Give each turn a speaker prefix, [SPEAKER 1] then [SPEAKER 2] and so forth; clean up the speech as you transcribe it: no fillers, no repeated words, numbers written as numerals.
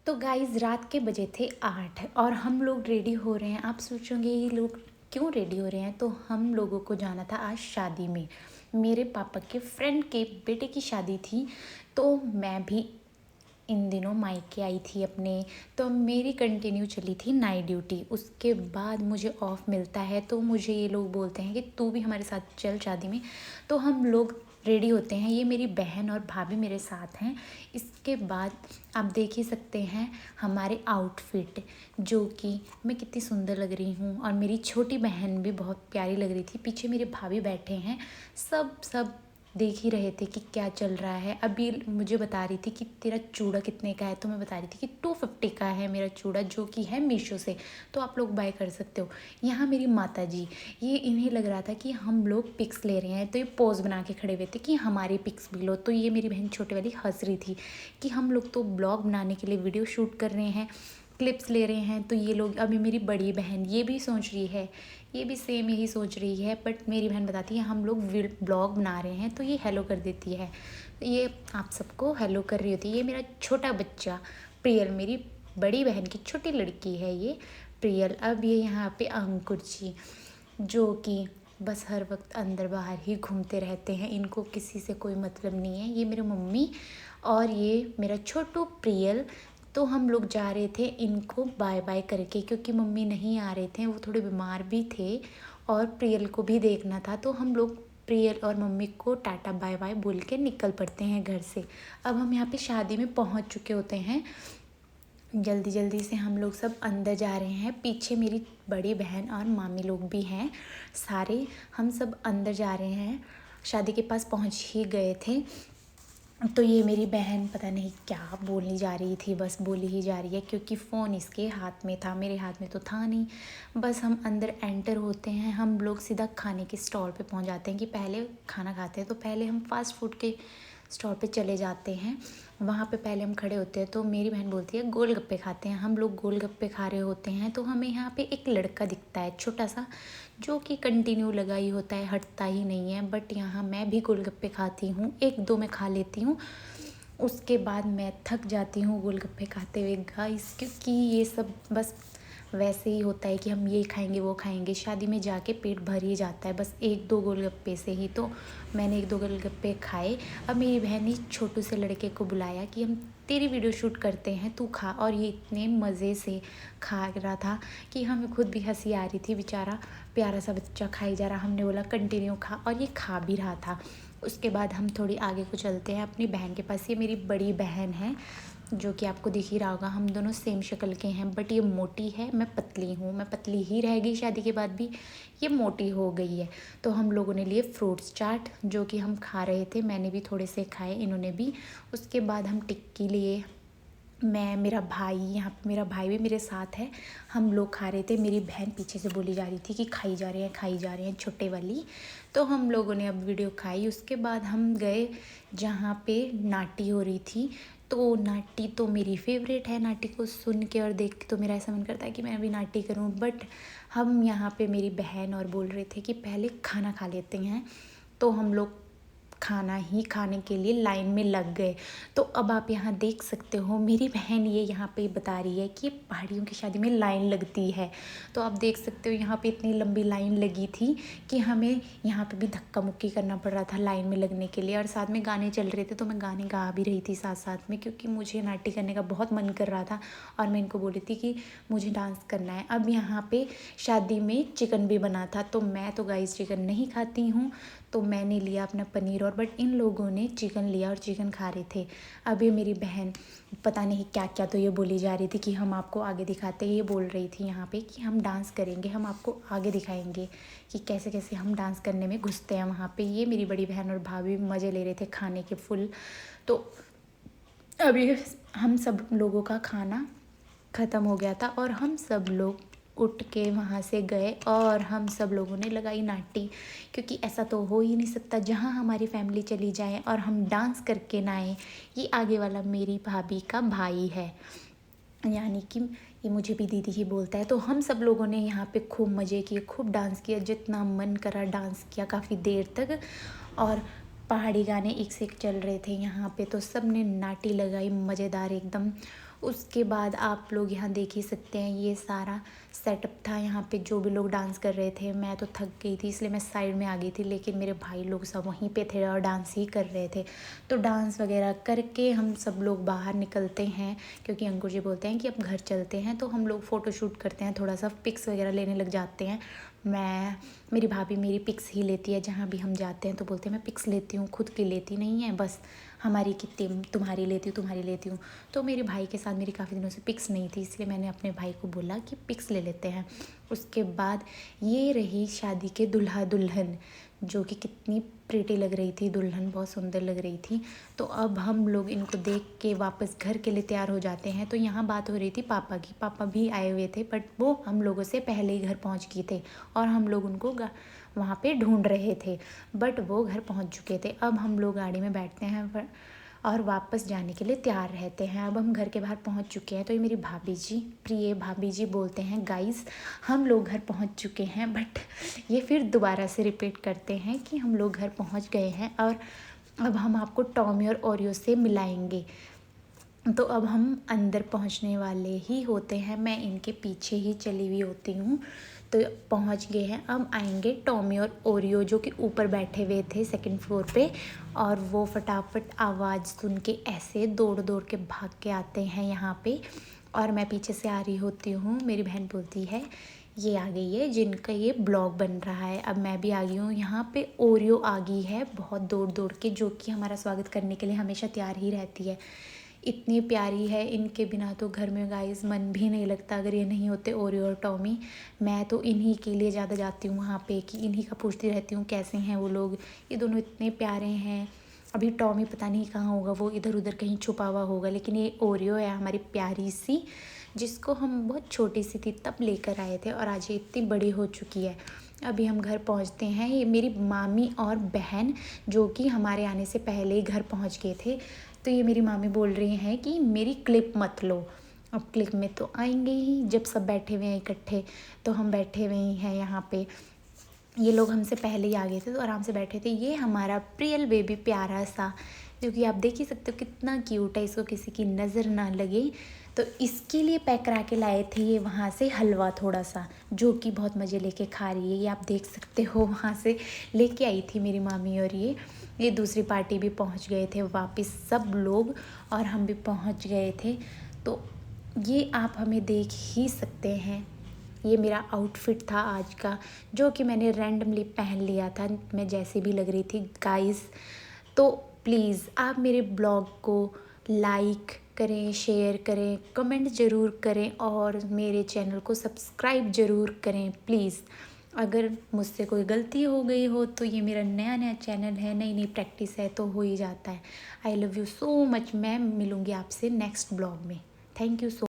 [SPEAKER 1] तो गाइज़ रात के बजे थे 8 और हम लोग रेडी हो रहे हैं। आप सोचोगे ये लोग क्यों रेडी हो रहे हैं? तो हम लोगों को जाना था आज शादी में। मेरे पापा के फ्रेंड के बेटे की शादी थी, तो मैं भी इन दिनों मायके आई थी अपने। तो मेरी कंटिन्यू चली थी नाइट ड्यूटी। उसके बाद मुझे ऑफ मिलता है, तो मुझे ये लोग बोलते हैं कि तू भी हमारे साथ चल शादी में। तो हम लोग रेडी होते हैं। ये मेरी बहन और भाभी मेरे साथ हैं। इसके बाद आप देख ही सकते हैं हमारे आउटफिट, जो कि मैं कितनी सुंदर लग रही हूँ और मेरी छोटी बहन भी बहुत प्यारी लग रही थी। पीछे मेरे भाभी बैठे हैं। सब देख ही रहे थे कि क्या चल रहा है। अभी मुझे बता रही थी कि तेरा चूड़ा कितने का है, तो मैं बता रही थी कि 250 का है मेरा चूड़ा, जो कि है मीशो से, तो आप लोग बाय कर सकते हो। यहाँ मेरी माता जी, ये इन्हें लग रहा था कि हम लोग पिक्स ले रहे हैं, तो ये पोज बना के खड़े हुए थे कि हमारी पिक्स भी लो। तो ये मेरी बहन छोटे वाली हंस रही थी कि हम लोग तो ब्लॉग बनाने के लिए वीडियो शूट कर रहे हैं, क्लिप्स ले रहे हैं। तो ये लोग, अभी मेरी बड़ी बहन ये भी सोच रही है, ये भी सेम यही सोच रही है, बट मेरी बहन बताती है हम लोग ब्लॉग बना रहे हैं, तो ये हेलो कर देती है। ये आप सबको हेलो कर रही होती है। ये मेरा छोटा बच्चा प्रियल, मेरी बड़ी बहन की छोटी लड़की है ये प्रियल। अब ये यहाँ पे अंकुर जी, जो कि बस हर वक्त अंदर बाहर ही घूमते रहते हैं, इनको किसी से कोई मतलब नहीं है। ये मेरी मम्मी और ये मेरा छोटू प्रियल। तो हम लोग जा रहे थे इनको बाय बाय करके, क्योंकि मम्मी नहीं आ रहे थे, वो थोड़े बीमार भी थे और प्रियल को भी देखना था। तो हम लोग प्रियल और मम्मी को टाटा बाय बाय बोल के निकल पड़ते हैं घर से। अब हम यहाँ पे शादी में पहुँच चुके होते हैं। जल्दी जल्दी से हम लोग सब अंदर जा रहे हैं। पीछे मेरी बड़ी बहन और मामी लोग भी हैं सारे। हम सब अंदर जा रहे हैं, शादी के पास पहुँच ही गए थे। तो ये मेरी बहन पता नहीं क्या बोलने जा रही थी, बस बोली ही जा रही है, क्योंकि फ़ोन इसके हाथ में था, मेरे हाथ में तो था नहीं। बस हम अंदर एंटर होते हैं, हम लोग सीधा खाने के स्टॉल पे पहुंच जाते हैं कि पहले खाना खाते हैं। तो पहले हम फास्ट फूड के स्टॉल पे चले जाते हैं। वहाँ पे पहले हम खड़े होते हैं, तो मेरी बहन बोलती है गोलगप्पे खाते हैं। हम लोग गोलगप्पे खा रहे होते हैं, तो हमें यहाँ पे एक लड़का दिखता है छोटा सा, जो कि कंटिन्यू लगा ही होता है, हटता ही नहीं है। बट यहाँ मैं भी गोलगप्पे खाती हूँ, एक दो मैं खा लेती हूँ, उसके बाद मैं थक जाती हूँ गोलगप्पे खाते हुए गाइस, क्योंकि ये सब बस वैसे ही होता है कि हम ये खाएंगे वो खाएंगे, शादी में जाके पेट भर ही जाता है बस एक दो गोलगप्पे से ही। तो मैंने एक दो गोलगप्पे खाए। अब मेरी बहन ने छोटू से लड़के को बुलाया कि हम तेरी वीडियो शूट करते हैं, तू खा। और ये इतने मज़े से खा रहा था कि हमें खुद भी हंसी आ रही थी। बेचारा प्यारा सा बच्चा खाई जा रहा, हमने बोला कंटिन्यू खा, और ये खा भी रहा था। उसके बाद हम थोड़ी आगे को चलते हैं अपनी बहन के पास। ये मेरी बड़ी बहन है, जो कि आपको दिख ही रहा होगा, हम दोनों सेम शक्ल के हैं, बट ये मोटी है, मैं पतली हूँ। मैं पतली ही रह गई शादी के बाद भी, ये मोटी हो गई है। तो हम लोगों ने लिए फ्रूट्स चाट, जो कि हम खा रहे थे, मैंने भी थोड़े से खाए, इन्होंने भी। उसके बाद हम टिक्की लिए, मैं, मेरा भाई, यहाँ पे मेरा भाई भी मेरे साथ है, हम लोग खा रहे थे। मेरी बहन पीछे से बोली जा रही थी कि खाई जा रहे हैं खाई जा रहे हैं छोटे वाली। तो हम लोगों ने अब वीडियो खाई। उसके बाद हम गए जहाँ पे नाटी हो रही थी। तो नाटी तो मेरी फेवरेट है, नाटी को सुन के और देख के तो मेरा ऐसा मन करता है कि मैं भी नाटी करूँ। बट हम यहाँ पे, मेरी बहन और बोल रहे थे कि पहले खाना खा लेते हैं, तो हम लोग खाना ही खाने के लिए लाइन में लग गए। तो अब आप यहाँ देख सकते हो मेरी बहन ये यहाँ पे बता रही है कि पहाड़ियों की शादी में लाइन लगती है। तो आप देख सकते हो यहाँ पे इतनी लंबी लाइन लगी थी कि हमें यहाँ पे भी धक्का मुक्की करना पड़ रहा था लाइन में लगने के लिए। और साथ में गाने चल रहे थे, तो मैं गाने गा भी रही थी साथ साथ में, क्योंकि मुझे नाटी करने का बहुत मन कर रहा था और मैं इनको बोली थी कि मुझे डांस करना है। अब यहाँ पे शादी में चिकन भी बना था, तो मैं तो गाइस चिकन नहीं खाती हूँ, तो मैंने लिया अपना पनीर, और बट इन लोगों ने चिकन लिया और चिकन खा रहे थे। अब ये मेरी बहन पता नहीं क्या क्या तो ये बोली जा रही थी कि हम आपको आगे दिखाते हैं। ये बोल रही थी यहाँ पे कि हम डांस करेंगे, हम आपको आगे दिखाएंगे कि कैसे कैसे हम डांस करने में घुसते हैं वहाँ पे। ये मेरी बड़ी बहन और भाभी मज़े ले रहे थे खाने के फुल। तो अभी हम सब लोगों का खाना ख़त्म हो गया था और हम सब लोग उठ के वहाँ से गए और हम सब लोगों ने लगाई नाटी, क्योंकि ऐसा तो हो ही नहीं सकता जहाँ हमारी फैमिली चली जाए और हम डांस करके ना आए। ये आगे वाला मेरी भाभी का भाई है, यानी कि ये मुझे भी दीदी ही बोलता है। तो हम सब लोगों ने यहाँ पे खूब मज़े किए, खूब डांस किया, जितना मन करा डांस किया काफ़ी देर तक। और पहाड़ी गाने एक से एक चल रहे थे यहाँ पे, तो सब ने नाटी लगाई मज़ेदार एकदम। उसके बाद आप लोग यहाँ देख ही सकते हैं, ये सारा सेटअप था। यहाँ पे जो भी लोग डांस कर रहे थे, मैं तो थक गई थी इसलिए मैं साइड में आ गई थी, लेकिन मेरे भाई लोग सब वहीं पे थे और डांस ही कर रहे थे। तो डांस वगैरह करके हम सब लोग बाहर निकलते हैं, क्योंकि अंकुर जी बोलते हैं कि अब घर चलते हैं। तो हम लोग फ़ोटोशूट करते हैं, थोड़ा सा पिक्स वगैरह लेने लग जाते हैं। मेरी भाभी मेरी पिक्स ही लेती है, जहाँ भी हम जाते हैं तो बोलते हैं मैं पिक्स लेती हूँ, खुद की लेती नहीं है, बस हमारी कितनी तुम्हारी लेती हूँ, तुम्हारी लेती हूँ। तो मेरे भाई के साथ मेरी काफ़ी दिनों से पिक्स नहीं थी, इसलिए मैंने अपने भाई को बोला कि पिक्स ले लेते हैं। उसके बाद ये रही शादी के दूल्हा दुल्हन, जो कि कितनी प्रीटी लग रही थी, दुल्हन बहुत सुंदर लग रही थी। तो अब हम लोग इनको देख के वापस घर के लिए तैयार हो जाते हैं। तो यहाँ बात हो रही थी पापा की, पापा भी आए हुए थे, बट वो हम लोगों से पहले ही घर पहुँच गए थे और हम लोग उनको वहाँ पे ढूंढ रहे थे, बट वो घर पहुँच चुके थे। अब हम लोग गाड़ी में बैठते हैं और वापस जाने के लिए तैयार रहते हैं। अब हम घर के बाहर पहुंच चुके हैं। तो ये मेरी भाभी जी, प्रिय भाभी जी बोलते हैं गाइस हम लोग घर पहुंच चुके हैं, बट ये फिर दोबारा से रिपीट करते हैं कि हम लोग घर पहुंच गए हैं और अब हम आपको टॉमी और ओरियो से मिलाएंगे। तो अब हम अंदर पहुंचने वाले ही होते हैं, मैं इनके पीछे ही चली हुई होती हूँ। तो पहुंच गए हैं, अब आएंगे टॉमी और ओरियो, जो कि ऊपर बैठे हुए थे सेकंड फ्लोर पे। और वो फटाफट आवाज़ सुन के ऐसे दौड़ दौड़ के भाग के आते हैं यहाँ पे, और मैं पीछे से आ रही होती हूँ। मेरी बहन बोलती है ये आ गई है जिनका ये ब्लॉग बन रहा है। अब मैं भी आ गई हूँ यहाँ पे। ओरियो आ गई है बहुत दौड़ दौड़ के, जो कि हमारा स्वागत करने के लिए हमेशा तैयार ही रहती है। इतनी प्यारी है, इनके बिना तो घर में गाइस मन भी नहीं लगता। अगर ये नहीं होते ओरियो और टॉमी, मैं तो इन्हीं के लिए ज़्यादा जाती हूँ वहाँ पे, कि इन्हीं का पूछती रहती हूँ कैसे हैं वो लोग। ये दोनों इतने प्यारे हैं। अभी टॉमी पता नहीं कहाँ होगा, वो इधर उधर कहीं छुपा हुआ होगा, लेकिन ये ओरियो है हमारी प्यारी सी, जिसको हम बहुत छोटी सी थी तब लेकर आए थे और आज ये इतनी बड़ी हो चुकी है। अभी हम घर पहुंचते हैं। ये मेरी मामी और बहन, जो कि हमारे आने से पहले ही घर पहुंच गए थे। तो ये मेरी मामी बोल रही हैं कि मेरी क्लिप मत लो। अब क्लिप में तो आएंगे ही, जब सब बैठे हुए हैं इकट्ठे। तो हम बैठे हुए ही हैं यहाँ पे, ये लोग हमसे पहले ही आ गए थे तो आराम से बैठे थे। ये हमारा प्रियल बेबी प्यारा सा, जो कि आप देख ही सकते हो कितना क्यूट है, इसको किसी की नज़र ना लगे। तो इसके लिए पैक करा के लाए थे ये वहाँ से हलवा थोड़ा सा, जो कि बहुत मज़े लेके खा रही है। ये आप देख सकते हो, वहाँ से लेके आई थी मेरी मामी। और ये दूसरी पार्टी भी पहुँच गए थे वापस सब लोग, और हम भी पहुँच गए थे। तो ये आप हमें देख ही सकते हैं, ये मेरा आउटफिट था आज का, जो कि मैंने रैंडमली पहन लिया था, मैं जैसे भी लग रही थी गाइस। तो प्लीज़ आप मेरे ब्लॉग को लाइक करें, शेयर करें, कमेंट ज़रूर करें और मेरे चैनल को सब्सक्राइब ज़रूर करें प्लीज़। अगर मुझसे कोई गलती हो गई हो तो ये मेरा नया चैनल है, नई नई प्रैक्टिस है, तो हो ही जाता है। I love you so much. मैं मिलूँगी आपसे नेक्स्ट ब्लॉग में। Thank you so